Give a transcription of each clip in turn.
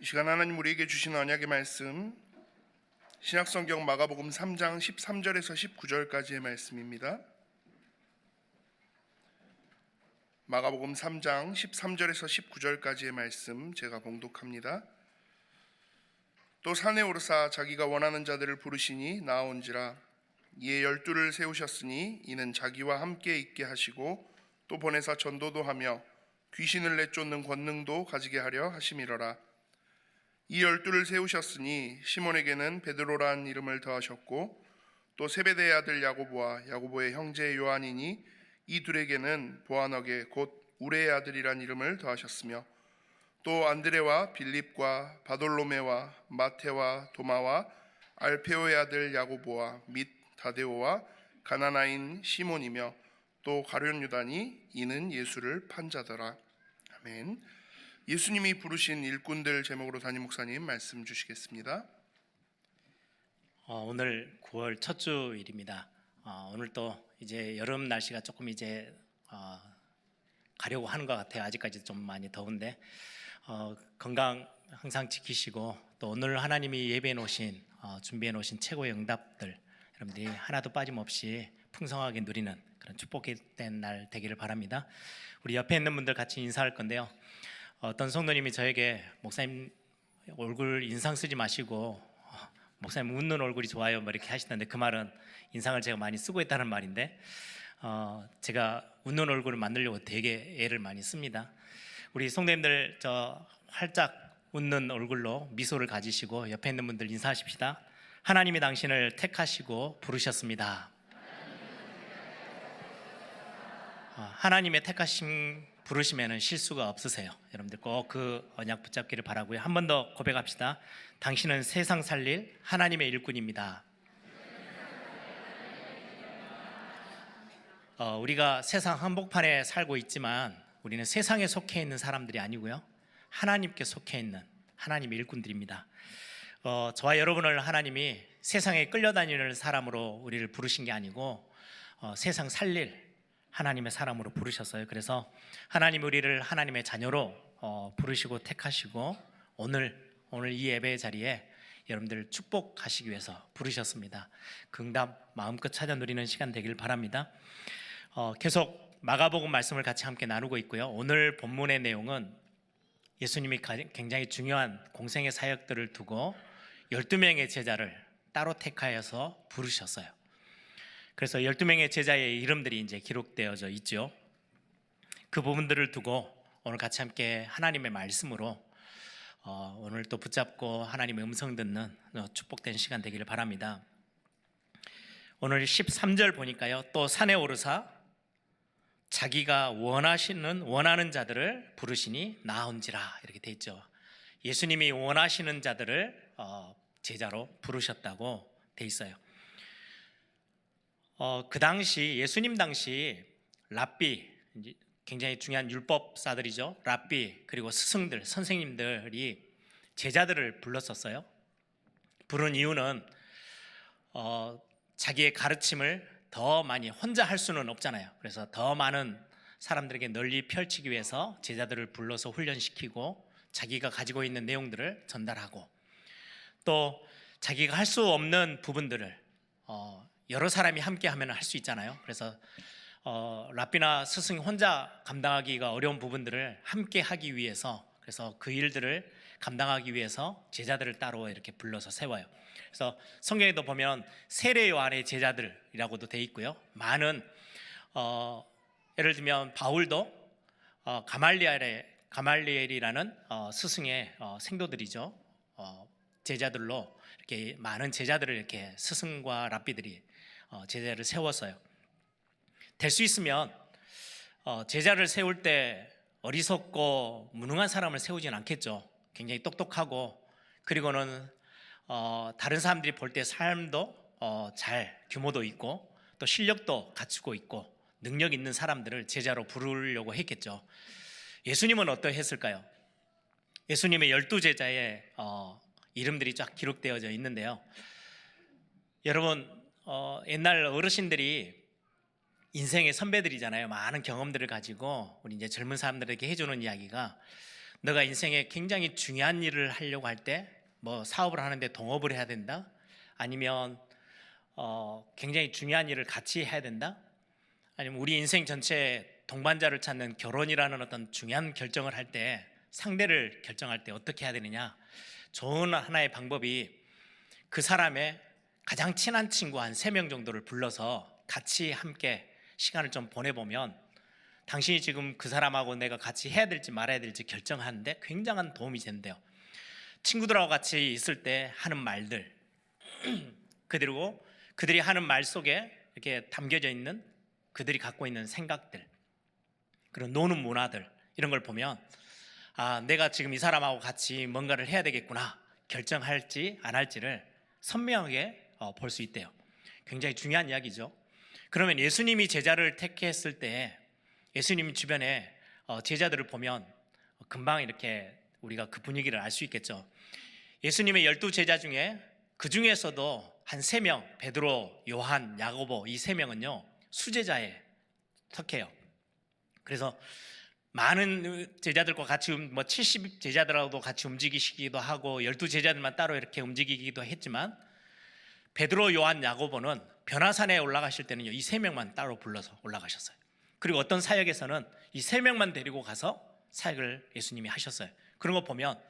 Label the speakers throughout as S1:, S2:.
S1: 시간 하나님 우리에게 주신 언약의 말씀, 신약성경 마가복음 3장 13절에서 19절까지의 말씀입니다. 마가복음 3장 13절에서 19절까지의 말씀 제가 봉독합니다. 또 산에 오르사 자기가 원하는 자들을 부르시니 나아온지라. 이에 12를 세우셨으니 이는 자기와 함께 있게 하시고 또 보내사 전도도 하며 귀신을 내쫓는 권능도 가지게 하려 하심이러라. 이 12를 세우셨으니 시몬에게는 베드로란 이름을 더하셨고 또 세베대의 아들 야고보와 야고보의 형제 요한이니 이 둘에게는 보아너게 곧 우레의 아들이란 이름을 더하셨으며 또 안드레와 빌립과 바돌로메와 마테와 도마와 알페오의 아들 야고보와 및 다데오와 가나나인 시몬이며 또 가룟 유다니 이는 예수를 판 자더라. 아멘. 예수님이 부르신 일꾼들 제목으로 담임 목사님 말씀 주시겠습니다.
S2: 오늘 9월 첫 주일입니다. 오늘 또 이제 여름 날씨가 조금 이제 가려고 하는 것 같아요. 아직까지 좀 많이 더운데 건강 항상 지키시고 또 오늘 하나님이 예배해 놓으신 준비해 놓으신 최고의 응답들 여러분들이 하나도 빠짐없이 풍성하게 누리는 그런 축복된 날 되기를 바랍니다. 우리 옆에 있는 분들 같이 인사할 건데요. 어떤 성도님이 저에게 목사님 얼굴 인상 쓰지 마시고 목사님 웃는 얼굴이 좋아요 뭐 이렇게 하시던데 그 말은 인상을 제가 많이 쓰고 있다는 말인데 제가 웃는 얼굴을 만들려고 되게 애를 많이 씁니다. 우리 성도님들 저 활짝 웃는 얼굴로 미소를 가지시고 옆에 있는 분들 인사하십시다. 하나님이 당신을 택하시고 부르셨습니다. 하나님의 택하심 부르시면 실수가 없으세요. 여러분들 꼭 그 언약 붙잡기를 바라고요. 한 번 더 고백합시다. 당신은 세상 살릴 하나님의 일꾼입니다. 우리가 세상 한복판에 살고 있지만 우리는 세상에 속해 있는 사람들이 아니고요. 하나님께 속해 있는 하나님의 일꾼들입니다. 저와 여러분을 하나님이 세상에 끌려다니는 사람으로 우리를 부르신 게 아니고 세상 살릴 하나님의 사람으로 부르셨어요. 그래서 하나님 우리를 하나님의 자녀로 부르시고 택하시고 오늘 이 예배의 자리에 여러분들을 축복하시기 위해서 부르셨습니다. 그 응답 마음껏 찾아 누리는 시간 되길 바랍니다. 계속 마가복음 말씀을 같이 함께 나누고 있고요. 오늘 본문의 내용은 예수님이 굉장히 중요한 공생의 사역들을 두고 12명의 제자를 따로 택하여서 부르셨어요. 그래서 12명의 제자의 이름들이 이제 기록되어져 있죠. 그 부분들을 두고 오늘 같이 함께 하나님의 말씀으로 오늘 또 붙잡고 하나님의 음성 듣는 축복된 시간 되기를 바랍니다. 오늘 13절 보니까요. 또 산에 오르사 자기가 원하는 자들을 부르시니 나온지라 이렇게 돼 있죠. 예수님이 원하시는 자들을 제자로 부르셨다고 돼 있어요. 그 당시 예수님 당시 랍비 굉장히 중요한 율법사들이죠. 랍비 그리고 스승들 선생님들이 제자들을 불렀었어요. 부른 이유는 자기의 가르침을 더 많이 혼자 할 수는 없잖아요. 그래서 더 많은 사람들에게 널리 펼치기 위해서 제자들을 불러서 훈련시키고 자기가 가지고 있는 내용들을 전달하고 또 자기가 할 수 없는 부분들을 여러 사람이 함께 하면 할 수 있잖아요. 그래서 랍비나 스승이 혼자 감당하기가 어려운 부분들을 함께 하기 위해서 그래서 그 일들을 감당하기 위해서 제자들을 따로 이렇게 불러서 세워요. 그래서 성경에도 보면 세례 요한의 제자들이라고도 돼 있고요. 많은 예를 들면 바울도 가말리엘이라는 스승의 생도들이죠. 제자들로 이렇게 많은 제자들을 이렇게 스승과 랍비들이 제자를 세웠어요. 될 수 있으면 제자를 세울 때 어리석고 무능한 사람을 세우진 않겠죠. 굉장히 똑똑하고 그리고는 다른 사람들이 볼 때 삶도 잘 규모도 있고 또 실력도 갖추고 있고 능력 있는 사람들을 제자로 부르려고 했겠죠. 예수님은 어떠했을까요? 예수님의 12제자의 이름들이 쫙 기록되어져 있는데요. 여러분 옛날 어르신들이 인생의 선배들이잖아요. 많은 경험들을 가지고 우리 이제 젊은 사람들에게 해주는 이야기가 너가 인생에 굉장히 중요한 일을 하려고 할 때 뭐 사업을 하는데 동업을 해야 된다, 아니면 굉장히 중요한 일을 같이 해야 된다, 아니면 우리 인생 전체에 동반자를 찾는 결혼이라는 어떤 중요한 결정을 할 때, 상대를 결정할 때 어떻게 해야 되느냐, 좋은 하나의 방법이 그 사람의 가장 친한 친구 한 3명 정도를 불러서 같이 함께 시간을 좀 보내보면 당신이 지금 그 사람하고 내가 같이 해야 될지 말아야 될지 결정하는데 굉장한 도움이 된대요. 친구들하고 같이 있을 때 하는 말들, 그리고 그들이 하는 말 속에 이렇게 담겨져 있는 그들이 갖고 있는 생각들, 그런 노는 문화들, 이런 걸 보면 내가 지금 이 사람하고 같이 뭔가를 해야 되겠구나, 결정할지 안 할지를 선명하게 볼 수 있대요. 굉장히 중요한 이야기죠. 그러면 예수님이 제자를 택했을 때 예수님 주변에 제자들을 보면 금방 이렇게 우리가 그 분위기를 알 수 있겠죠. 예수님의 12제자 중에 그 중에서도 한 3명, 베드로, 요한, 야고보, 이 3명은요 수제자에 속해요. 그래서 많은 제자들과 같이 70 제자들하고도 같이 움직이시기도 하고 12제자들만 따로 이렇게 움직이기도 했지만, 베드로, 요한, 야고보는 변화산에 올라가실 때는요 이 3명만 따로 불러서 올라가셨어요. 그리고 어떤 사역에서는 이 3명만 데리고 가서 사역을 예수님이 하셨어요. 그런 거 보면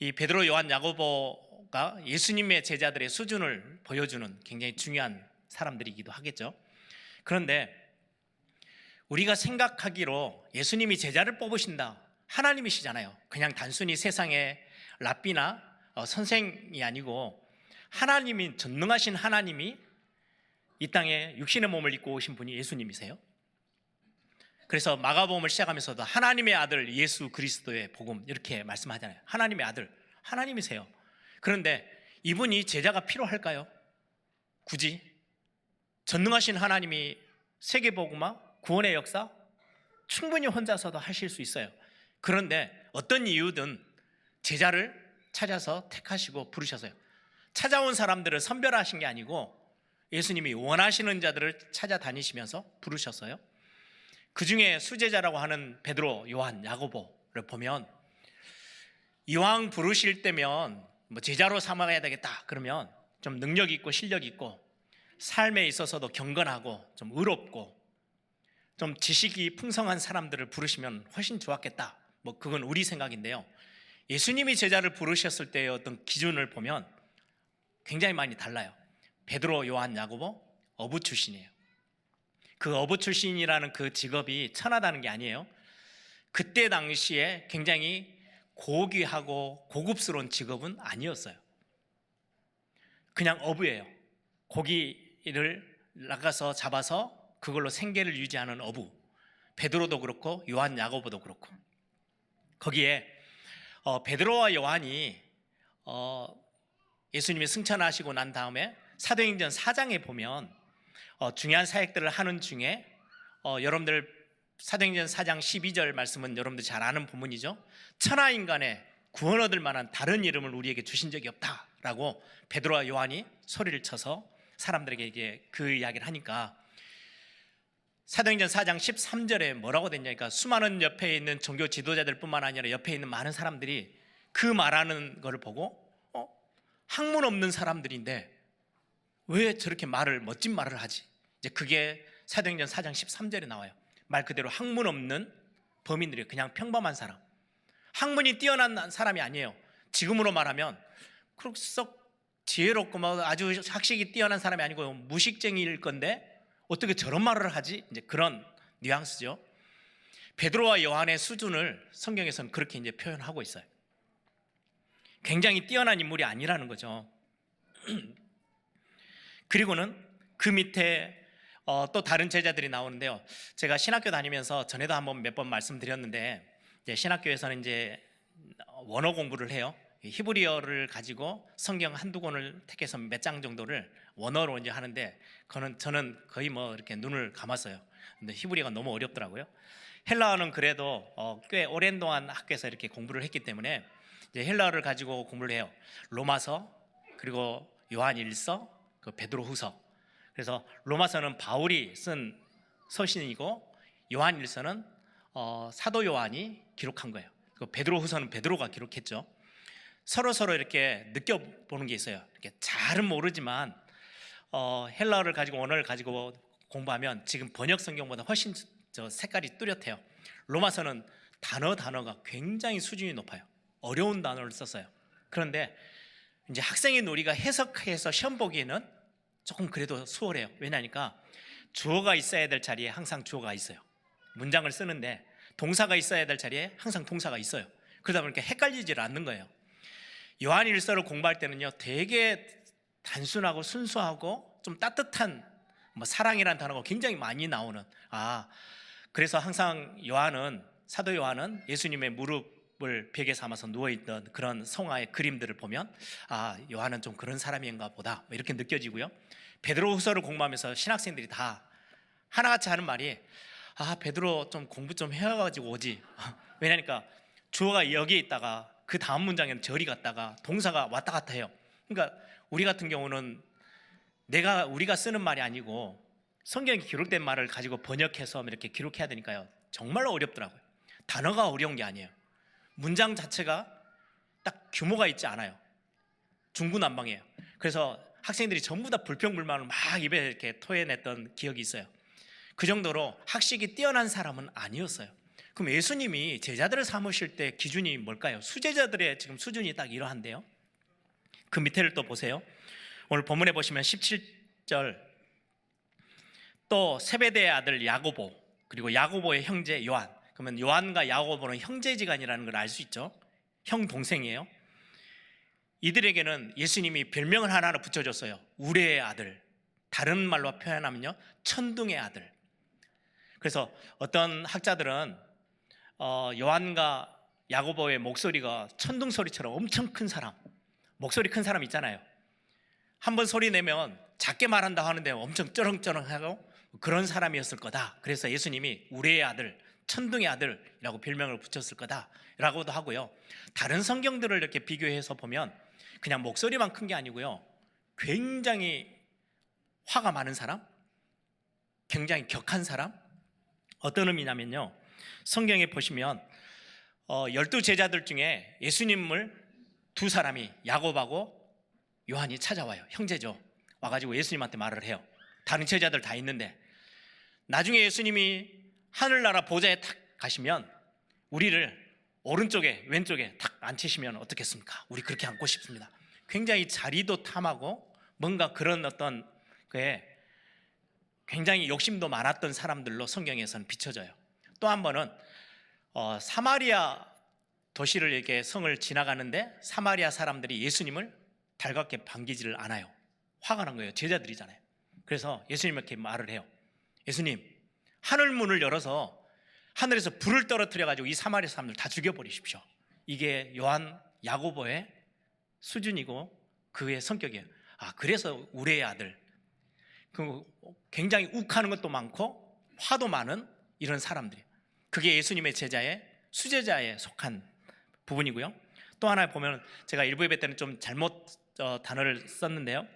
S2: 이 베드로, 요한, 야고보가 예수님의 제자들의 수준을 보여주는 굉장히 중요한 사람들이기도 하겠죠. 그런데 우리가 생각하기로 예수님이 제자를 뽑으신다, 하나님이시잖아요. 그냥 단순히 세상의 랍비나 선생이 아니고 하나님이, 전능하신 하나님이 이 땅에 육신의 몸을 입고 오신 분이 예수님이세요. 그래서 마가복음을 시작하면서도 하나님의 아들 예수 그리스도의 복음 이렇게 말씀하잖아요. 하나님의 아들, 하나님이세요. 그런데 이분이 제자가 필요할까요? 굳이? 전능하신 하나님이 세계복음화, 구원의 역사 충분히 혼자서도 하실 수 있어요. 그런데 어떤 이유든 제자를 찾아서 택하시고 부르셨어요. 찾아온 사람들을 선별하신 게 아니고 예수님이 원하시는 자들을 찾아다니시면서 부르셨어요. 그 중에 수제자라고 하는 베드로, 요한, 야고보를 보면 이왕 부르실 때면 제자로 삼아야 되겠다 그러면 좀 능력 있고 실력 있고 삶에 있어서도 경건하고 좀 의롭고 좀 지식이 풍성한 사람들을 부르시면 훨씬 좋았겠다. 그건 우리 생각인데요. 예수님이 제자를 부르셨을 때의 어떤 기준을 보면 굉장히 많이 달라요. 베드로, 요한, 야고보 어부 출신이에요. 그 어부 출신이라는 그 직업이 천하다는 게 아니에요. 그때 당시에 굉장히 고귀하고 고급스러운 직업은 아니었어요. 그냥 어부예요. 고기를 나가서 잡아서 그걸로 생계를 유지하는 어부. 베드로도 그렇고 요한, 야고보도 그렇고. 거기에 베드로와 요한이 예수님이 승천하시고 난 다음에 사도행전 4장에 보면 중요한 사역들을 하는 중에 여러분들 사도행전 4장 12절 말씀은 여러분들 잘 아는 부분이죠. 천하인간의 구원 얻을 만한 다른 이름을 우리에게 주신 적이 없다라고 베드로와 요한이 소리를 쳐서 사람들에게 이게 그 이야기를 하니까 사도행전 4장 13절에 뭐라고 됐냐니까 수많은 옆에 있는 종교 지도자들 뿐만 아니라 옆에 있는 많은 사람들이 그 말하는 것을 보고 학문 없는 사람들인데 왜 저렇게 멋진 말을 하지? 이제 그게 사도행전 4장 13절에 나와요. 말 그대로 학문 없는 범인들이 그냥 평범한 사람. 학문이 뛰어난 사람이 아니에요. 지금으로 말하면 그렇게 썩 지혜롭고 아주 학식이 뛰어난 사람이 아니고 무식쟁이일 건데 어떻게 저런 말을 하지? 이제 그런 뉘앙스죠. 베드로와 요한의 수준을 성경에서는 그렇게 이제 표현하고 있어요. 굉장히 뛰어난 인물이 아니라는 거죠. 그리고는 그 밑에 또 다른 제자들이 나오는데요. 제가 신학교 다니면서 전에도 한번 몇 번 말씀드렸는데 이제 신학교에서는 이제 원어 공부를 해요. 히브리어를 가지고 성경 한두 권을 택해서 몇 장 정도를 원어로 이제 하는데 저는 거의 이렇게 눈을 감았어요. 근데 히브리어가 너무 어렵더라고요. 헬라어는 그래도 꽤 오랜 동안 학교에서 이렇게 공부를 했기 때문에 이제 헬라어를 가지고 공부를 해요. 로마서, 그리고 요한일서, 그 베드로후서. 그래서 로마서는 바울이 쓴 서신이고 요한일서는 사도 요한이 기록한 거예요. 그 베드로후서는 베드로가 기록했죠. 서로 이렇게 느껴보는 게 있어요. 이렇게 잘은 모르지만 헬라어를 가지고 언어를 가지고 공부하면 지금 번역 성경보다 훨씬 색깔이 뚜렷해요. 로마서는 단어가 굉장히 수준이 높아요. 어려운 단어를 썼어요. 그런데 이제 학생인 우리가 해석해서 시험 보기에는 조금 그래도 수월해요. 왜냐니까 주어가 있어야 될 자리에 항상 주어가 있어요. 문장을 쓰는데 동사가 있어야 될 자리에 항상 동사가 있어요. 그러다 보니까 헷갈리질 않는 거예요. 요한일서를 공부할 때는요, 되게 단순하고 순수하고 좀 따뜻한 사랑이라는 단어가 굉장히 많이 나오는, 그래서 항상 사도 요한은 예수님의 무릎을 베개 삼아서 누워있던 그런 성화의 그림들을 보면 요한은 좀 그런 사람인가 보다 이렇게 느껴지고요. 베드로후서를 공부하면서 신학생들이 다 하나같이 하는 말이 베드로 좀 공부 좀 해가지고 오지. 왜냐니까 주어가 여기에 있다가 그 다음 문장에는 저리 갔다가 동사가 왔다 갔다 해요. 그러니까 우리 같은 경우는 우리가 쓰는 말이 아니고 성경에 기록된 말을 가지고 번역해서 이렇게 기록해야 되니까요, 정말로 어렵더라고요. 단어가 어려운 게 아니에요. 문장 자체가 딱 규모가 있지 않아요. 중구난방이에요. 그래서 학생들이 전부 다 불평불만을 막 입에 이렇게 토해냈던 기억이 있어요. 그 정도로 학식이 뛰어난 사람은 아니었어요. 그럼 예수님이 제자들을 삼으실 때 기준이 뭘까요? 수제자들의 지금 수준이 딱 이러한데요. 그 밑에를 또 보세요. 오늘 본문에 보시면 17절, 또 세베대의 아들 야고보, 그리고 야고보의 형제 요한. 그러면 요한과 야고보는 형제지간이라는 걸 알 수 있죠. 형 동생이에요. 이들에게는 예수님이 별명을 하나 붙여줬어요. 우레의 아들. 다른 말로 표현하면요, 천둥의 아들. 그래서 어떤 학자들은 요한과 야고보의 목소리가 천둥 소리처럼 엄청 큰 사람, 목소리 큰 사람 있잖아요. 한번 소리 내면 작게 말한다 하는데 엄청 쩌렁쩌렁하고 그런 사람이었을 거다. 그래서 예수님이 우레의 아들, 천둥의 아들이라고 별명을 붙였을 거다라고도 하고요. 다른 성경들을 이렇게 비교해서 보면 그냥 목소리만 큰 게 아니고요, 굉장히 화가 많은 사람, 굉장히 격한 사람. 어떤 의미냐면요, 성경에 보시면 12제자들 중에 예수님을 두 사람이, 야곱하고 요한이 찾아와요. 형제죠. 와가지고 예수님한테 말을 해요. 다른 제자들 다 있는데 나중에 예수님이 하늘나라 보좌에 탁 가시면 우리를 오른쪽에 왼쪽에 탁 앉히시면 어떻겠습니까? 우리 그렇게 앉고 싶습니다. 굉장히 자리도 탐하고 뭔가 그런 어떤 그에 굉장히 욕심도 많았던 사람들로 성경에서는 비춰져요. 또 한 번은 사마리아 도시를 이렇게 성을 지나가는데 사마리아 사람들이 예수님을 달갑게 반기지를 않아요. 화가 난 거예요. 제자들이잖아요. 그래서 예수님께 말을 해요. 예수님, 하늘 문을 열어서 하늘에서 불을 떨어뜨려 가지고 이 사마리아 사람들 다 죽여버리십시오. 이게 요한, 야고보의 수준이고 그의 성격이에요. 그래서 우레의 아들, 굉장히 욱하는 것도 많고 화도 많은 이런 사람들이에요. 그게 예수님의 제자의 수제자에 속한 부분이고요. 또 하나 보면 제가 일부 예배 때는 좀 잘못 단어를 썼는데요,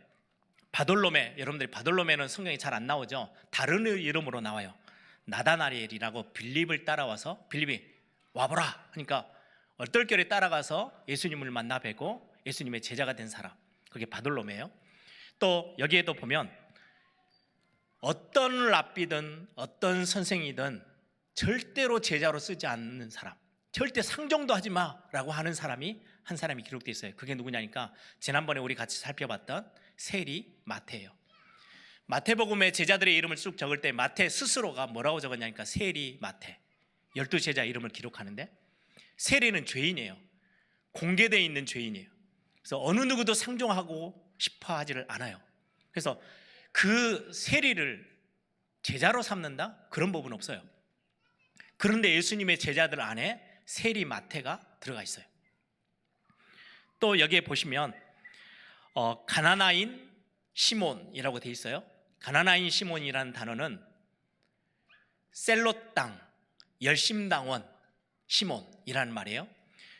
S2: 바돌로메. 여러분들이 바돌로메는 성경이 잘 안 나오죠. 다른 이름으로 나와요. 나다나엘이라고 빌립을 따라와서, 빌립이 와보라 하니까 얼떨결에 따라가서 예수님을 만나 뵈고 예수님의 제자가 된 사람, 그게 바돌로메예요. 또 여기에도 보면 어떤 랍비든 어떤 선생이든 절대로 제자로 쓰지 않는 사람, 절대 상종도 하지 마라고 하는 사람이 한 사람이 기록되어 있어요. 그게 누구냐니까 지난번에 우리 같이 살펴봤던 세리 마태예요. 마태복음에 제자들의 이름을 쭉 적을 때 마태 스스로가 뭐라고 적었냐니까 세리 마태, 12제자 이름을 기록하는데 세리는 죄인이에요. 공개되어 있는 죄인이에요. 그래서 어느 누구도 상종하고 싶어 하지를 않아요. 그래서 그 세리를 제자로 삼는다? 그런 법은 없어요. 그런데 예수님의 제자들 안에 세리 마태가 들어가 있어요. 또 여기에 보시면 가나나인 시몬이라고 되어 있어요. 가나나인 시몬이라는 단어는 셀롯 땅, 열심당원 시몬이라는 말이에요.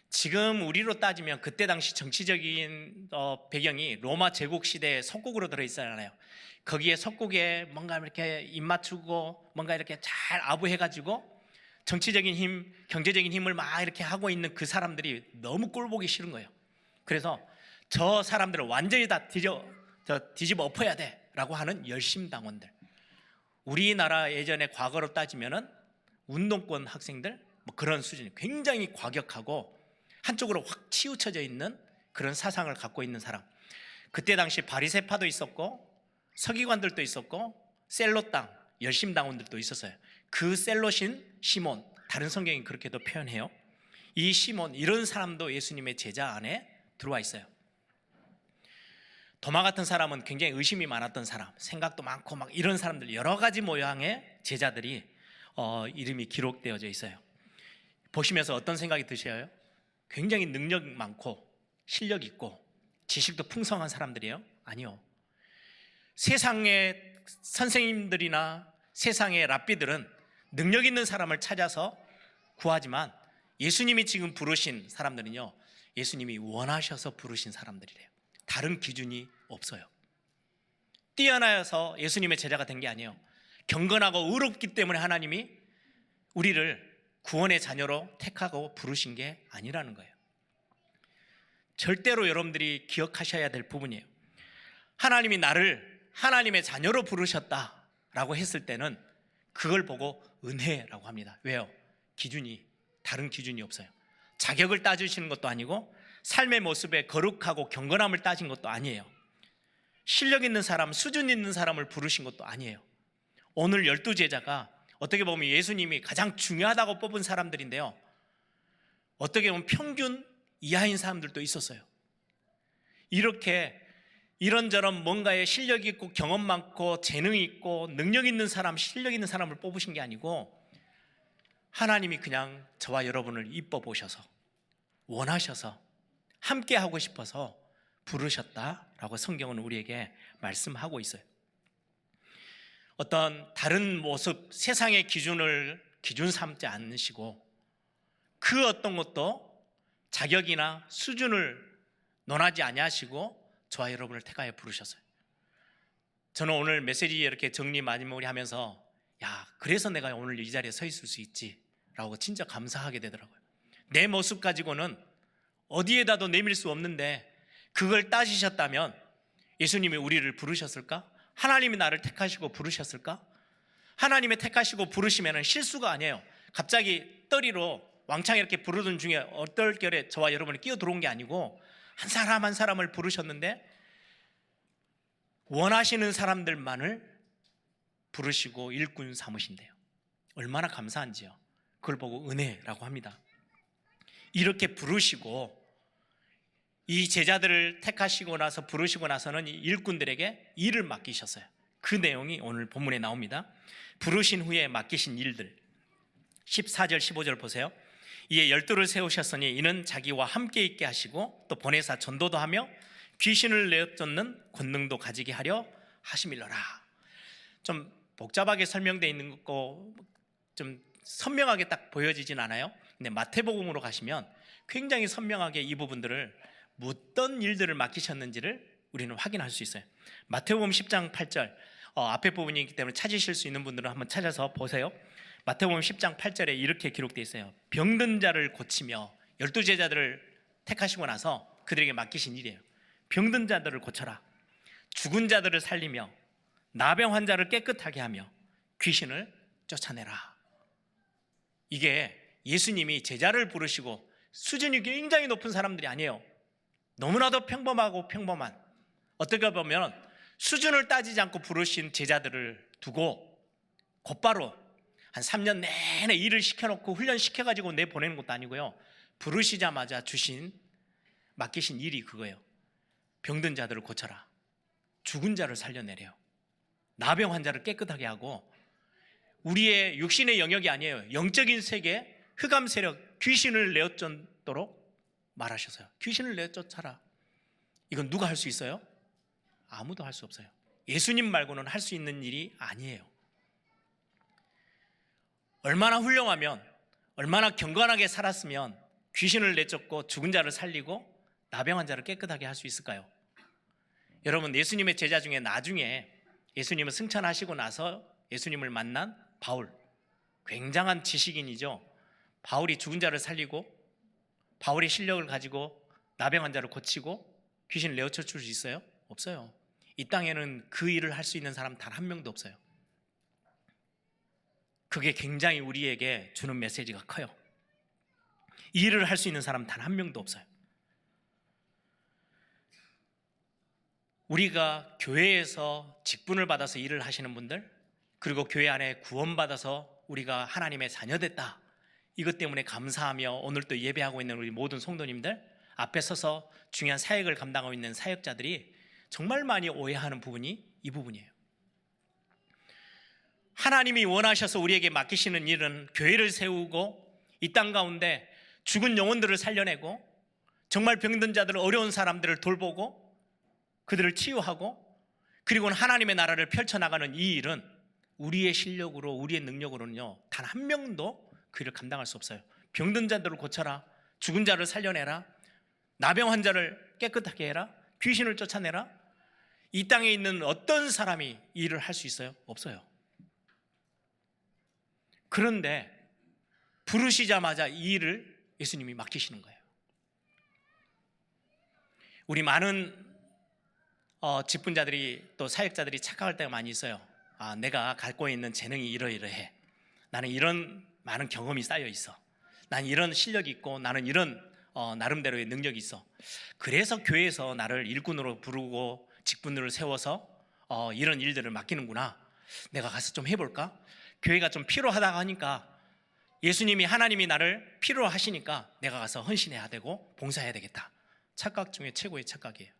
S2: 지금 우리로 따지면 그때 당시 정치적인 배경이 로마 제국 시대의 속국으로 들어있잖아요. 거기에 속국에 뭔가 이렇게 입 맞추고 뭔가 이렇게 잘 아부해가지고 정치적인 힘, 경제적인 힘을 막 이렇게 하고 있는 그 사람들이 너무 꼴보기 싫은 거예요. 그래서 저 사람들을 완전히 다 뒤집어 엎어야 돼라고 하는 열심당원들. 우리나라 예전에 과거로 따지면은 운동권 학생들 뭐 그런 수준이 굉장히 과격하고 한쪽으로 확 치우쳐져 있는 그런 사상을 갖고 있는 사람. 그때 당시 바리새파도 있었고 서기관들도 있었고 셀롯당 열심당원들도 있었어요. 그 셀롯인 시몬, 다른 성경이 그렇게도 표현해요. 이 시몬, 이런 사람도 예수님의 제자 안에 들어와 있어요. 도마 같은 사람은 굉장히 의심이 많았던 사람, 생각도 많고 막 이런 사람들, 여러 가지 모양의 제자들이 이름이 기록되어져 있어요. 보시면서 어떤 생각이 드셔요? 굉장히 능력 많고 실력 있고 지식도 풍성한 사람들이에요? 아니요. 세상의 선생님들이나 세상의 랍비들은 능력 있는 사람을 찾아서 구하지만 예수님이 지금 부르신 사람들은요, 예수님이 원하셔서 부르신 사람들이래요. 다른 기준이 없어요. 뛰어나서 예수님의 제자가 된 게 아니에요. 경건하고 의롭기 때문에 하나님이 우리를 구원의 자녀로 택하고 부르신 게 아니라는 거예요. 절대로 여러분들이 기억하셔야 될 부분이에요. 하나님이 나를 하나님의 자녀로 부르셨다라고 했을 때는 그걸 보고 은혜라고 합니다. 왜요? 다른 기준이 없어요. 자격을 따지시는 것도 아니고 삶의 모습에 거룩하고 경건함을 따진 것도 아니에요. 실력 있는 사람, 수준 있는 사람을 부르신 것도 아니에요. 오늘 12제자가 어떻게 보면 예수님이 가장 중요하다고 뽑은 사람들인데요, 어떻게 보면 평균 이하인 사람들도 있었어요. 이렇게 이런저런 뭔가에 실력이 있고 경험 많고 재능이 있고 능력 있는 사람, 실력 있는 사람을 뽑으신 게 아니고 하나님이 그냥 저와 여러분을 이뻐 보셔서 원하셔서 함께 하고 싶어서 부르셨다라고 성경은 우리에게 말씀하고 있어요. 어떤 다른 모습, 세상의 기준 삼지 않으시고 그 어떤 것도 자격이나 수준을 논하지 아니하시고 저와 여러분을 택하여 부르셨어요. 저는 오늘 메시지 이렇게 정리 마무리하면서 그래서 내가 오늘 이 자리에 서 있을 수 있지라고 진짜 감사하게 되더라고요. 내 모습 가지고는 어디에다도 내밀 수 없는데 그걸 따지셨다면 예수님이 우리를 부르셨을까? 하나님이 나를 택하시고 부르셨을까? 하나님의 택하시고 부르시면 실수가 아니에요. 갑자기 떨이로 왕창 이렇게 부르던 중에 얼떨결에 저와 여러분이 끼어 들어온 게 아니고 한 사람 한 사람을 부르셨는데 원하시는 사람들만을 부르시고 일꾼 삼으신대요. 얼마나 감사한지요. 그걸 보고 은혜라고 합니다. 이렇게 부르시고 이 제자들을 택하시고 나서 부르시고 나서는 이 일꾼들에게 일을 맡기셨어요. 그 내용이 오늘 본문에 나옵니다. 부르신 후에 맡기신 일들 14절 15절 보세요. 이에 12를 세우셨으니 이는 자기와 함께 있게 하시고 또 보내사 전도도 하며 귀신을 내쫓는 권능도 가지게 하려 하심이로라. 좀 복잡하게 설명되어 있는 거 좀 선명하게 딱 보여지진 않아요. 근데 마태복음으로 가시면 굉장히 선명하게 이 부분들을 어떤 일들을 맡기셨는지를 우리는 확인할 수 있어요. 마태복음 10장 8절 앞에 부분이기 때문에 찾으실 수 있는 분들은 한번 찾아서 보세요. 마태복음 10장 8절에 이렇게 기록되어 있어요. 병든 자를 고치며 12제자들을 택하시고 나서 그들에게 맡기신 일이에요. 병든 자들을 고쳐라. 죽은 자들을 살리며 나병 환자를 깨끗하게 하며 귀신을 쫓아내라. 이게 예수님이 제자를 부르시고 수준이 굉장히 높은 사람들이 아니에요. 너무나도 평범한 어떻게 보면 수준을 따지지 않고 부르신 제자들을 두고 곧바로 한 3년 내내 일을 시켜놓고 훈련시켜가지고 내보내는 것도 아니고요. 부르시자마자 맡기신 일이 그거예요. 병든 자들을 고쳐라. 죽은 자를 살려내래요. 나병 환자를 깨끗하게 하고 우리의 육신의 영역이 아니에요. 영적인 세계, 흑암 세력, 귀신을 내쫓도록 말하셔서요. 귀신을 내쫓아라. 이건 누가 할 수 있어요? 아무도 할 수 없어요. 예수님 말고는 할 수 있는 일이 아니에요. 얼마나 훌륭하면, 얼마나 경건하게 살았으면 귀신을 내쫓고 죽은 자를 살리고 나병 환자를 깨끗하게 할 수 있을까요? 여러분, 예수님의 제자 중에 나중에 예수님을 승천하시고 나서 예수님을 만난 바울, 굉장한 지식인이죠. 바울이 죽은 자를 살리고 바울의 실력을 가지고 나병 환자를 고치고 귀신을 내어쳐 줄 수 있어요? 없어요. 이 땅에는 그 일을 할 수 있는 사람 단 한 명도 없어요. 그게 굉장히 우리에게 주는 메시지가 커요. 이 일을 할 수 있는 사람 단 한 명도 없어요. 우리가 교회에서 직분을 받아서 일을 하시는 분들, 그리고 교회 안에 구원받아서 우리가 하나님의 자녀됐다, 이것 때문에 감사하며 오늘 또 예배하고 있는 우리 모든 성도님들, 앞에 서서 중요한 사역을 감당하고 있는 사역자들이 정말 많이 오해하는 부분이 이 부분이에요. 하나님이 원하셔서 우리에게 맡기시는 일은 교회를 세우고 이 땅 가운데 죽은 영혼들을 살려내고 정말 병든 자들, 어려운 사람들을 돌보고 그들을 치유하고 그리고는 하나님의 나라를 펼쳐나가는 이 일은 우리의 실력으로, 우리의 능력으로는요 단 한 명도 그 일을 감당할 수 없어요. 병든 자들을 고쳐라, 죽은 자를 살려내라, 나병 환자를 깨끗하게 해라, 귀신을 쫓아내라, 이 땅에 있는 어떤 사람이 이 일을 할 수 있어요? 없어요. 그런데 부르시자마자 이 일을 예수님이 맡기시는 거예요. 우리 많은 직분자들이 또 사역자들이 착각할 때가 많이 있어요. 내가 갖고 있는 재능이 이러이러해, 나는 이런 많은 경험이 쌓여 있어, 난 이런 실력이 있고, 나는 이런 나름대로의 능력이 있어, 그래서 교회에서 나를 일꾼으로 부르고 직분을 세워서 이런 일들을 맡기는구나, 내가 가서 좀 해볼까? 교회가 좀 필요하다고 하니까, 예수님이, 하나님이 나를 필요로 하시니까 내가 가서 헌신해야 되고 봉사해야 되겠다. 착각 중에 최고의 착각이에요.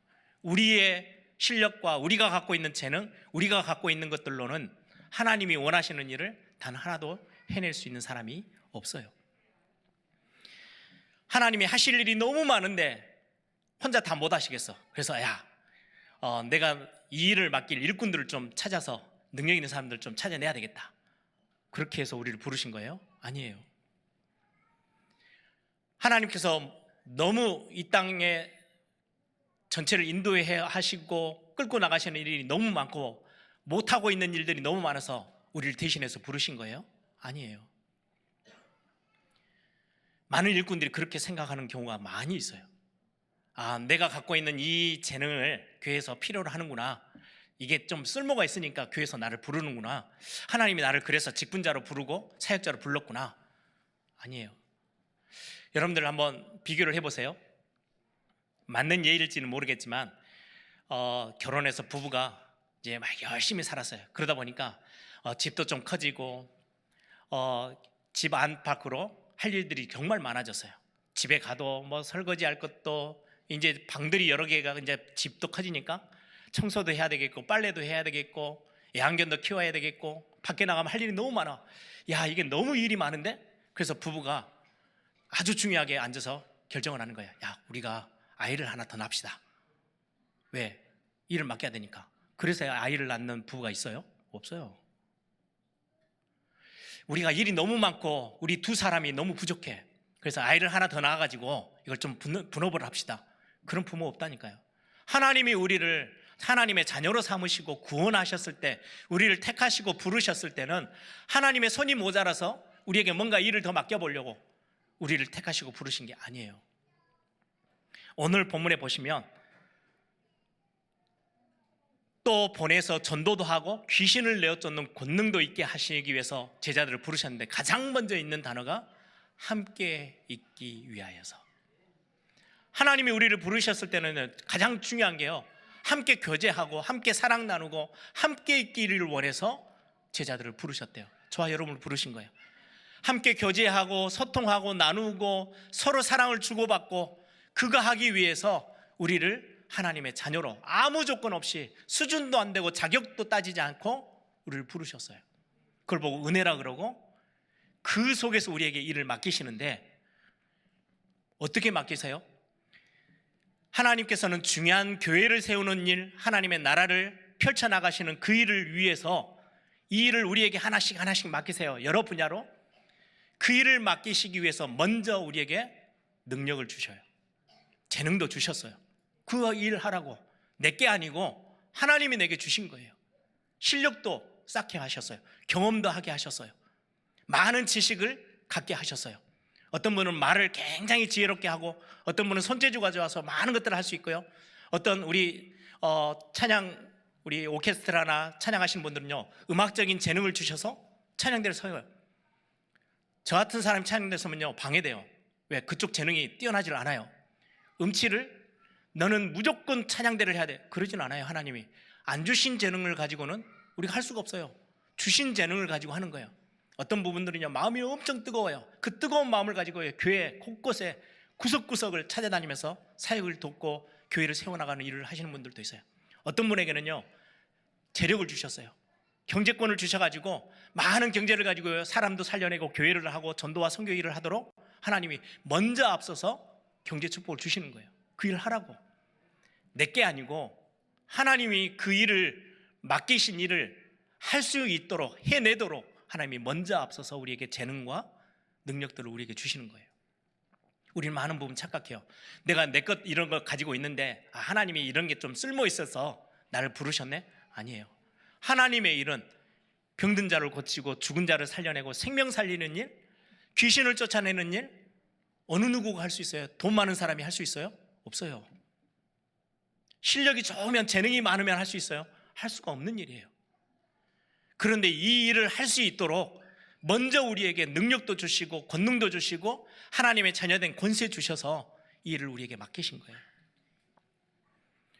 S2: 우리의 실력과 우리가 갖고 있는 재능, 우리가 갖고 있는 것들로는 하나님이 원하시는 일을 단 하나도 해낼 수 있는 사람이 없어요. 하나님이 하실 일이 너무 많은데 혼자 다 못 하시겠어. 그래서 내가 이 일을 맡길 일꾼들을 좀 찾아서 능력 있는 사람들 좀 찾아내야 되겠다, 그렇게 해서 우리를 부르신 거예요? 아니에요. 하나님께서 너무 이 땅에 전체를 인도해 하시고 끌고 나가시는 일이 너무 많고 못하고 있는 일들이 너무 많아서 우리를 대신해서 부르신 거예요? 아니에요. 많은 일꾼들이 그렇게 생각하는 경우가 많이 있어요. 내가 갖고 있는 이 재능을 교회에서 필요로 하는구나, 이게 좀 쓸모가 있으니까 교회에서 나를 부르는구나, 하나님이 나를 그래서 직분자로 부르고 사역자로 불렀구나. 아니에요. 여러분들 한번 비교를 해보세요. 맞는 예일지는 모르겠지만 결혼해서 부부가 이제 막 열심히 살았어요. 그러다 보니까 집도 좀 커지고 집 안팎으로 할 일들이 정말 많아졌어요. 집에 가도 뭐 설거지 할 것도, 이제 방들이 여러 개가, 이제 집도 커지니까 청소도 해야 되겠고 빨래도 해야 되겠고 애완견도 키워야 되겠고 밖에 나가면 할 일이 너무 많아. 이게 너무 일이 많은데, 그래서 부부가 아주 중요하게 앉아서 결정을 하는 거야. 우리가 아이를 하나 더 낳읍시다. 왜? 일을 맡겨야 되니까. 그래서 아이를 낳는 부부가 있어요? 없어요. 우리가 일이 너무 많고 우리 두 사람이 너무 부족해, 그래서 아이를 하나 더 낳아가지고 이걸 좀 분업을 합시다. 그런 부모 없다니까요. 하나님이 우리를 하나님의 자녀로 삼으시고 구원하셨을 때, 우리를 택하시고 부르셨을 때는 하나님의 손이 모자라서 우리에게 뭔가 일을 더 맡겨보려고 우리를 택하시고 부르신 게 아니에요. 오늘 본문에 보시면 또 보내서 전도도 하고 귀신을 내어쫓는 권능도 있게 하시기 위해서 제자들을 부르셨는데, 가장 먼저 있는 단어가 함께 있기 위하여서. 하나님이 우리를 부르셨을 때는 가장 중요한 게요, 함께 교제하고 함께 사랑 나누고 함께 있기를 원해서 제자들을 부르셨대요. 저와 여러분을 부르신 거예요. 함께 교제하고 소통하고 나누고 서로 사랑을 주고받고, 그거 하기 위해서 우리를 하나님의 자녀로 아무 조건 없이, 수준도 안 되고 자격도 따지지 않고 우리를 부르셨어요. 그걸 보고 은혜라 그러고, 그 속에서 우리에게 일을 맡기시는데, 어떻게 맡기세요? 하나님께서는 중요한 교회를 세우는 일, 하나님의 나라를 펼쳐나가시는 그 일을 위해서 이 일을 우리에게 하나씩 하나씩 맡기세요. 여러 분야로 그 일을 맡기시기 위해서 먼저 우리에게 능력을 주셔요. 재능도 주셨어요. 그 일 하라고. 내게 아니고 하나님이 내게 주신 거예요. 실력도 쌓게 하셨어요. 경험도 하게 하셨어요. 많은 지식을 갖게 하셨어요. 어떤 분은 말을 굉장히 지혜롭게 하고, 어떤 분은 손재주가 좋아서 많은 것들을 할 수 있고요. 어떤 우리 찬양, 우리 오케스트라나 찬양하시는 분들은요, 음악적인 재능을 주셔서 찬양대를 서요. 저 같은 사람이 찬양대 서면요, 방해돼요. 왜? 그쪽 재능이 뛰어나질 않아요. 음치를 너는 무조건 찬양대를 해야 돼, 그러진 않아요. 하나님이 안 주신 재능을 가지고는 우리가 할 수가 없어요. 주신 재능을 가지고 하는 거예요. 어떤 부분들은요, 마음이 엄청 뜨거워요. 그 뜨거운 마음을 가지고 교회 곳곳에 구석구석을 찾아다니면서 사역을 돕고 교회를 세워나가는 일을 하시는 분들도 있어요. 어떤 분에게는요, 재력을 주셨어요. 경제권을 주셔가지고 많은 경제를 가지고 사람도 살려내고 교회를 하고 전도와 선교 일을 하도록 하나님이 먼저 앞서서 경제 축복을 주시는 거예요. 그 일을 하라고. 내게 아니고 하나님이 그 일을, 맡기신 일을 할 수 있도록, 해내도록 하나님이 먼저 앞서서 우리에게 재능과 능력들을 우리에게 주시는 거예요. 우리는 많은 부분 착각해요. 내가 내 것 이런 거 가지고 있는데 하나님이 이런 게 좀 쓸모 있어서 나를 부르셨네? 아니에요. 하나님의 일은 병든 자를 고치고 죽은 자를 살려내고 생명 살리는 일, 귀신을 쫓아내는 일, 어느 누구가 할 수 있어요? 돈 많은 사람이 할 수 있어요? 없어요. 실력이 좋으면, 재능이 많으면 할 수 있어요? 할 수가 없는 일이에요. 그런데 이 일을 할 수 있도록 먼저 우리에게 능력도 주시고 권능도 주시고 하나님의 자녀된 권세 주셔서 이 일을 우리에게 맡기신 거예요.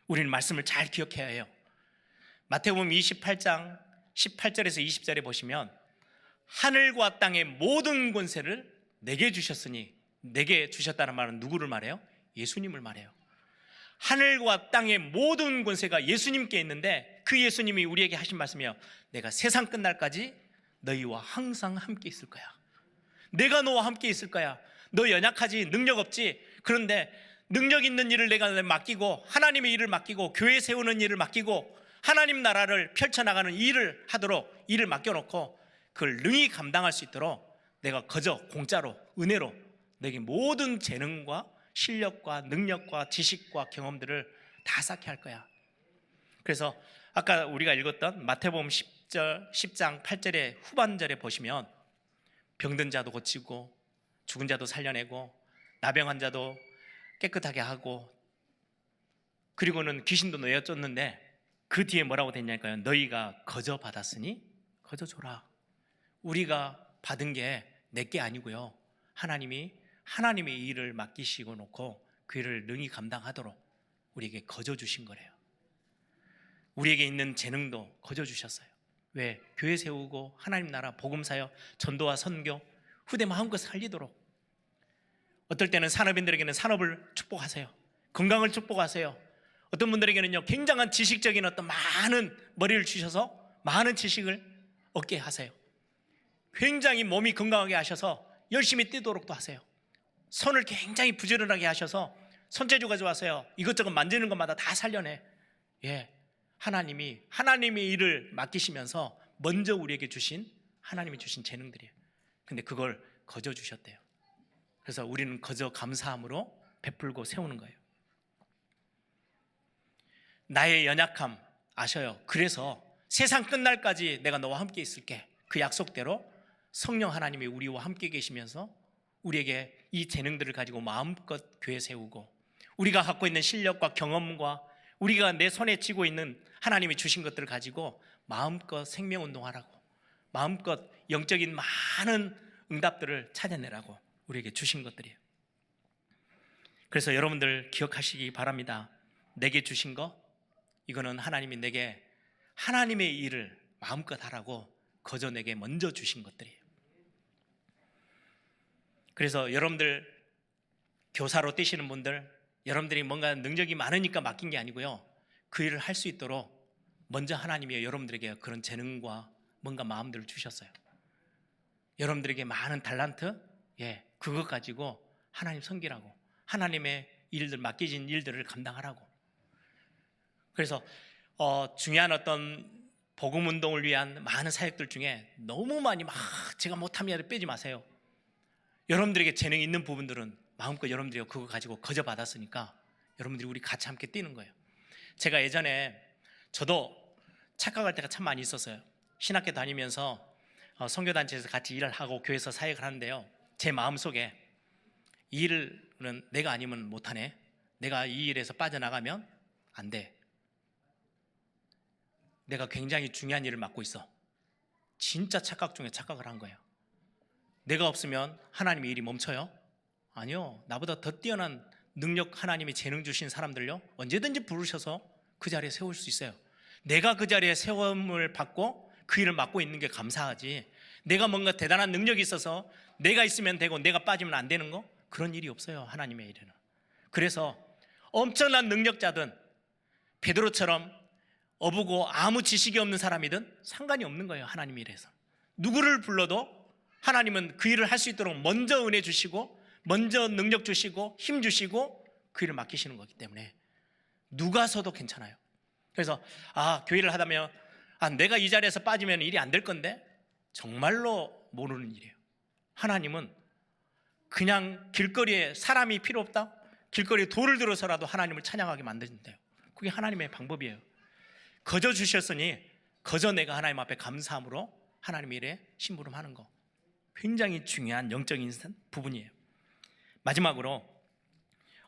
S2: 우리는 말씀을 잘 기억해야 해요. 마태복음 28장 18절에서 20절에 보시면 하늘과 땅의 모든 권세를 내게 주셨으니, 내게 주셨다는 말은 누구를 말해요? 예수님을 말해요. 하늘과 땅의 모든 권세가 예수님께 있는데 그 예수님이 우리에게 하신 말씀이에요. 내가 세상 끝날까지 너희와 항상 함께 있을 거야. 내가 너와 함께 있을 거야. 너 연약하지, 능력 없지. 그런데 능력 있는 일을 내가 맡기고, 하나님의 일을 맡기고, 교회 세우는 일을 맡기고, 하나님 나라를 펼쳐나가는 일을 하도록 일을 맡겨놓고 그걸 능히 감당할 수 있도록 내가 거저 공짜로, 은혜로 너에게 모든 재능과 실력과 능력과 지식과 경험들을 다 쌓게 할 거야. 그래서 아까 우리가 읽었던 마태복음 10장 8절의 후반절에 보시면 병든 자도 고치고 죽은 자도 살려내고 나병한 자도 깨끗하게 하고, 그리고는 귀신도 내어쫓는데 그 뒤에 뭐라고 됐냐니까요. 너희가 거저 받았으니 거저 줘라. 우리가 받은 게 내게 아니고요, 하나님의 일을 맡기시고 놓고 그 일을 능히 감당하도록 우리에게 거저 주신 거래요. 우리에게 있는 재능도 거저 주셨어요. 왜? 교회 세우고 하나님 나라 복음 사역, 전도와 선교, 후대 마음껏 살리도록. 어떨 때는 산업인들에게는 산업을 축복하세요. 건강을 축복하세요. 어떤 분들에게는요, 굉장한 지식적인 어떤 많은 머리를 주셔서 많은 지식을 얻게 하세요. 굉장히 몸이 건강하게 하셔서 열심히 뛰도록도 하세요. 손을 굉장히 부지런하게 하셔서 손재주가 좋아서요, 이것저것 만지는 것마다 다 살려내. 하나님의 일을 맡기시면서 먼저 우리에게 주신, 하나님이 주신 재능들이에요. 근데 그걸 거저 주셨대요. 그래서 우리는 거저 감사함으로 베풀고 세우는 거예요. 나의 연약함 아셔요. 그래서 세상 끝날까지 내가 너와 함께 있을게, 그 약속대로 성령 하나님이 우리와 함께 계시면서 우리에게 이 재능들을 가지고 마음껏 교회 세우고, 우리가 갖고 있는 실력과 경험과 우리가 내 손에 쥐고 있는 하나님이 주신 것들을 가지고 마음껏 생명운동하라고, 마음껏 영적인 많은 응답들을 찾아내라고 우리에게 주신 것들이에요. 그래서 여러분들 기억하시기 바랍니다. 내게 주신 거, 이거는 하나님이 내게 하나님의 일을 마음껏 하라고 거저 내게 먼저 주신 것들이에요. 그래서 여러분들 교사로 뛰시는 분들, 여러분들이 뭔가 능력이 많으니까 맡긴 게 아니고요, 그 일을 할 수 있도록 먼저 하나님이 여러분들에게 그런 재능과 뭔가 마음들을 주셨어요. 여러분들에게 많은 달란트, 그것 가지고 하나님 섬기라고, 하나님의 일들, 맡기진 일들을 감당하라고. 그래서 중요한 어떤 복음 운동을 위한 많은 사역들 중에 너무 많이 막 제가 못하면 빼지 마세요. 여러분들에게 재능이 있는 부분들은 마음껏 여러분들이 그거 가지고 거저 받았으니까 여러분들이 우리 같이 함께 뛰는 거예요. 제가 예전에 저도 착각할 때가 참 많이 있었어요. 신학교 다니면서 선교단체에서 같이 일을 하고 교회에서 사역을 하는데요, 제 마음속에 이 일은 내가 아니면 못하네, 내가 이 일에서 빠져나가면 안 돼, 내가 굉장히 중요한 일을 맡고 있어. 진짜 착각 중에 착각을 한 거예요. 내가 없으면 하나님의 일이 멈춰요? 아니요. 나보다 더 뛰어난 능력, 하나님이 재능 주신 사람들요, 언제든지 부르셔서 그 자리에 세울 수 있어요. 내가 그 자리에 세움을 받고 그 일을 맡고 있는 게 감사하지, 내가 뭔가 대단한 능력이 있어서 내가 있으면 되고 내가 빠지면 안 되는 거, 그런 일이 없어요, 하나님의 일에는. 그래서 엄청난 능력자든 베드로처럼 어부고 아무 지식이 없는 사람이든 상관이 없는 거예요, 하나님의 일에서. 누구를 불러도 하나님은 그 일을 할 수 있도록 먼저 은혜 주시고, 먼저 능력 주시고, 힘 주시고, 그 일을 맡기시는 거기 때문에 누가 서도 괜찮아요. 그래서 교회를 하다면 내가 이 자리에서 빠지면 일이 안 될 건데, 정말로 모르는 일이에요. 하나님은 그냥 길거리에 사람이 필요 없다, 길거리에 돌을 들어서라도 하나님을 찬양하게 만드신대요. 그게 하나님의 방법이에요. 거저 주셨으니 거저 내가 하나님 앞에 감사함으로 하나님의 일에 심부름하는 거, 굉장히 중요한 영적인 부분이에요. 마지막으로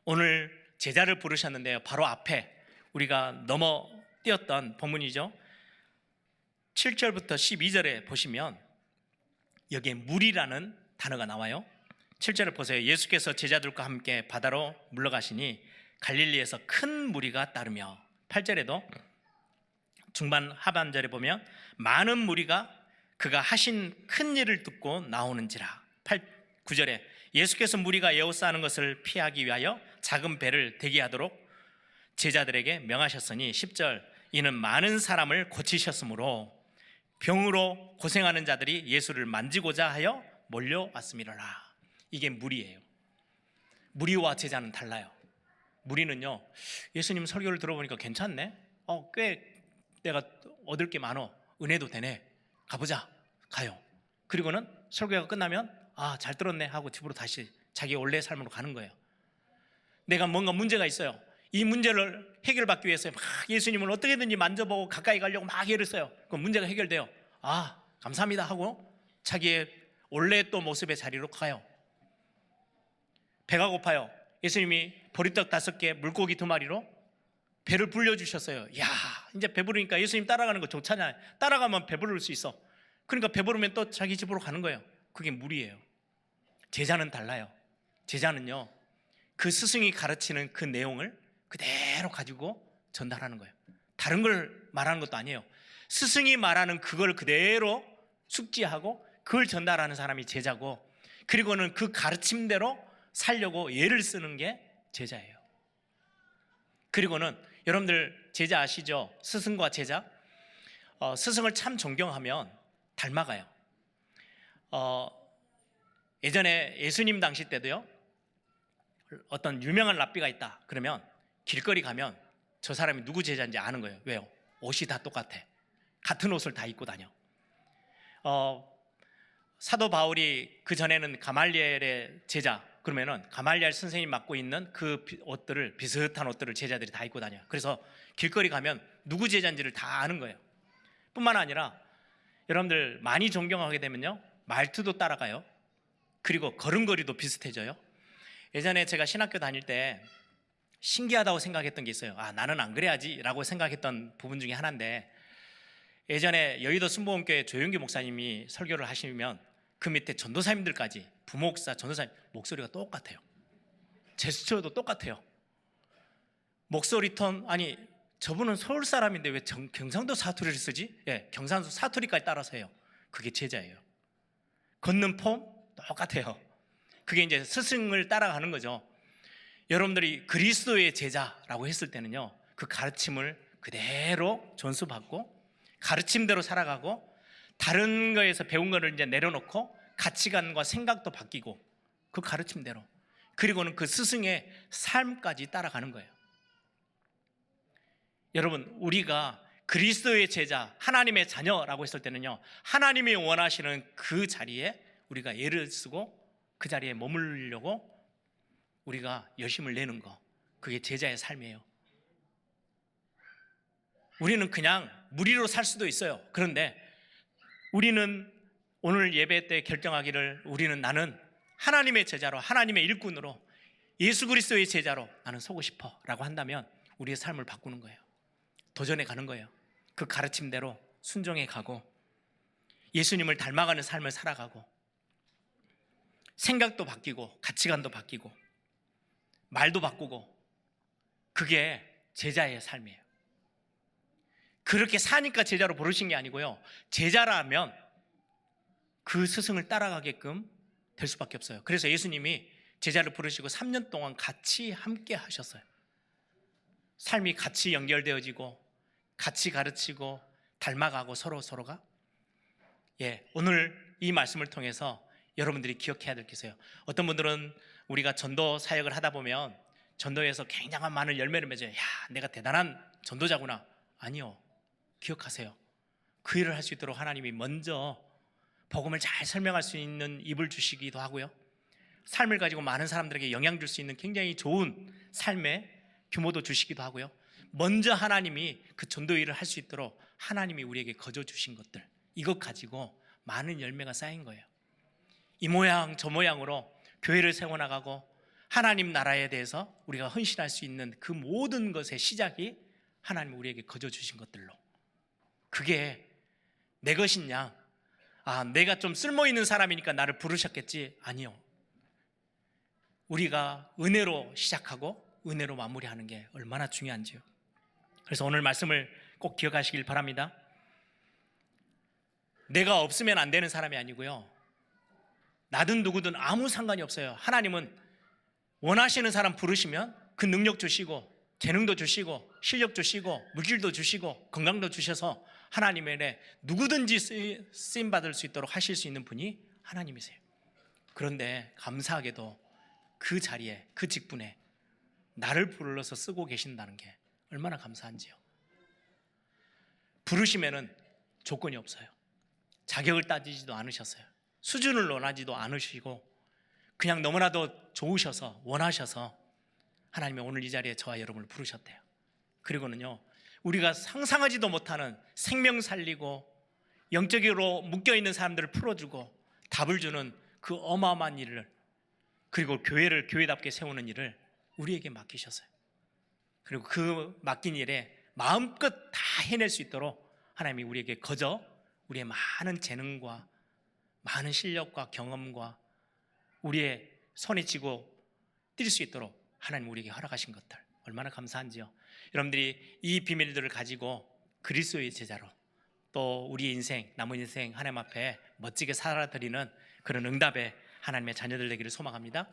S2: 오늘 제자를 부르셨는데요, 바로 앞에 우리가 넘어뛰었던 본문이죠. 7절부터 12절에 보시면 여기에 물이라는 단어가 나와요. 7절을 보세요. 예수께서 제자들과 함께 바다로 물러가시니 갈릴리에서 큰 무리가 따르며, 8절에도 중반 하반절에 보면 많은 무리가 그가 하신 큰 일을 듣고 나오는지라. 9절에 예수께서 무리가 에워싸는 것을 피하기 위하여 작은 배를 대기하도록 제자들에게 명하셨으니, 10절 이는 많은 사람을 고치셨으므로 병으로 고생하는 자들이 예수를 만지고자 하여 몰려왔음이라. 이게 무리예요. 무리와 제자는 달라요. 무리는요, 예수님 설교를 들어보니까 괜찮네, 꽤 내가 얻을 게 많어, 은혜도 되네, 가보자, 가요. 그리고는 설교가 끝나면 잘 들었네 하고 집으로 다시 자기 원래 삶으로 가는 거예요. 내가 뭔가 문제가 있어요. 이 문제를 해결받기 위해서 막 예수님을 어떻게든지 만져보고 가까이 가려고 막 애를 써요. 그럼 문제가 해결돼요. 감사합니다 하고 자기의 원래 또 모습의 자리로 가요. 배가 고파요. 예수님이 보리떡 5개, 물고기 2마리로 배를 불려주셨어요. 이제 배부르니까 예수님 따라가는 거 좋잖아요. 따라가면 배부를 수 있어. 그러니까 배부르면 또 자기 집으로 가는 거예요. 그게 무리예요. 제자는 달라요. 제자는요, 그 스승이 가르치는 그 내용을 그대로 가지고 전달하는 거예요. 다른 걸 말하는 것도 아니에요. 스승이 말하는 그걸 그대로 숙지하고 그걸 전달하는 사람이 제자고, 그리고는 그 가르침대로 살려고 예를 쓰는 게 제자예요. 그리고는 여러분들 제자 아시죠? 스승과 제자. 스승을 참 존경하면 닮아가요. 예전에 예수님 당시 때도요, 어떤 유명한 랍비가 있다 그러면 길거리 가면 저 사람이 누구 제자인지 아는 거예요. 왜요? 옷이 다 똑같아. 같은 옷을 다 입고 다녀. 사도 바울이 그 전에는 가말리엘의 제자, 그러면은 가말리엘 선생님 맡고 있는 그 옷들을, 비슷한 옷들을 제자들이 다 입고 다녀요. 그래서 길거리 가면 누구 제자인지를 다 아는 거예요. 뿐만 아니라 여러분들 많이 존경하게 되면요, 말투도 따라가요. 그리고 걸음걸이도 비슷해져요. 예전에 제가 신학교 다닐 때 신기하다고 생각했던 게 있어요. 나는 안 그래야지 라고 생각했던 부분 중에 하나인데, 예전에 여의도 순복음교회 조용기 목사님이 설교를 하시면 그 밑에 전도사님들까지, 부목사, 전도사님 목소리가 똑같아요. 제스처도 똑같아요. 목소리 톤, 저분은 서울 사람인데 왜 경상도 사투리를 쓰지? 경상도 사투리까지 따라서 해요. 그게 제자예요. 걷는 폼 똑같아요. 그게 이제 스승을 따라가는 거죠. 여러분들이 그리스도의 제자라고 했을 때는요, 그 가르침을 그대로 전수받고 가르침대로 살아가고, 다른 거에서 배운 거를 이제 내려놓고 가치관과 생각도 바뀌고 그 가르침대로, 그리고는 그 스승의 삶까지 따라가는 거예요. 여러분, 우리가 그리스도의 제자, 하나님의 자녀라고 했을 때는요, 하나님이 원하시는 그 자리에 우리가 예를 쓰고 그 자리에 머무르려고 우리가 열심을 내는 거, 그게 제자의 삶이에요. 우리는 그냥 무리로 살 수도 있어요. 그런데 우리는 오늘 예배 때 결정하기를 나는 하나님의 제자로, 하나님의 일꾼으로, 예수 그리스도의 제자로 나는 서고 싶어 라고 한다면 우리의 삶을 바꾸는 거예요. 도전해 가는 거예요. 그 가르침대로 순종해 가고 예수님을 닮아가는 삶을 살아가고 생각도 바뀌고 가치관도 바뀌고 말도 바꾸고, 그게 제자의 삶이에요. 그렇게 사니까 제자로 부르신 게 아니고요, 제자라면 그 스승을 따라가게끔 될 수밖에 없어요. 그래서 예수님이 제자를 부르시고 3년 동안 같이 함께 하셨어요. 삶이 같이 연결되어지고 같이 가르치고 닮아가고 서로가. 오늘 이 말씀을 통해서 여러분들이 기억해야 될 게 있어요. 어떤 분들은 우리가 전도 사역을 하다 보면 전도에서 굉장한 많은 열매를 맺어요. 야, 내가 대단한 전도자구나. 아니요, 기억하세요. 그 일을 할 수 있도록 하나님이 먼저 복음을 잘 설명할 수 있는 입을 주시기도 하고요, 삶을 가지고 많은 사람들에게 영향 줄 수 있는 굉장히 좋은 삶의 규모도 주시기도 하고요, 먼저 하나님이 그 전도 일을 할 수 있도록 하나님이 우리에게 거저 주신 것들, 이것 가지고 많은 열매가 쌓인 거예요. 이 모양 저 모양으로 교회를 세워나가고 하나님 나라에 대해서 우리가 헌신할 수 있는 그 모든 것의 시작이 하나님이 우리에게 거저 주신 것들로. 그게 내 것이냐, 내가 좀 쓸모있는 사람이니까 나를 부르셨겠지. 아니요, 우리가 은혜로 시작하고 은혜로 마무리하는 게 얼마나 중요한지요. 그래서 오늘 말씀을 꼭 기억하시길 바랍니다. 내가 없으면 안 되는 사람이 아니고요, 나든 누구든 아무 상관이 없어요. 하나님은 원하시는 사람 부르시면 그 능력 주시고 재능도 주시고 실력 주시고 물질도 주시고 건강도 주셔서 하나님의 은혜 누구든지 쓰임 받을 수 있도록 하실 수 있는 분이 하나님이세요. 그런데 감사하게도 그 자리에, 그 직분에 나를 불러서 쓰고 계신다는 게 얼마나 감사한지요. 부르시면은 조건이 없어요. 자격을 따지지도 않으셨어요. 수준을 논하지도 않으시고 그냥 너무나도 좋으셔서 원하셔서 하나님이 오늘 이 자리에 저와 여러분을 부르셨대요. 그리고는요, 우리가 상상하지도 못하는 생명 살리고 영적으로 묶여있는 사람들을 풀어주고 답을 주는 그 어마어마한 일을, 그리고 교회를 교회답게 세우는 일을 우리에게 맡기셨어요. 그리고 그 맡긴 일에 마음껏 다 해낼 수 있도록 하나님이 우리에게 거저 우리의 많은 재능과 많은 실력과 경험과 우리의 손에 쥐고 뛸 수 있도록 하나님 우리에게 허락하신 것들, 얼마나 감사한지요. 여러분들이 이 비밀들을 가지고 그리스도의 제자로 또 우리 인생, 남은 인생 하나님 앞에 멋지게 살아드리는 그런 응답의 하나님의 자녀들 되기를 소망합니다.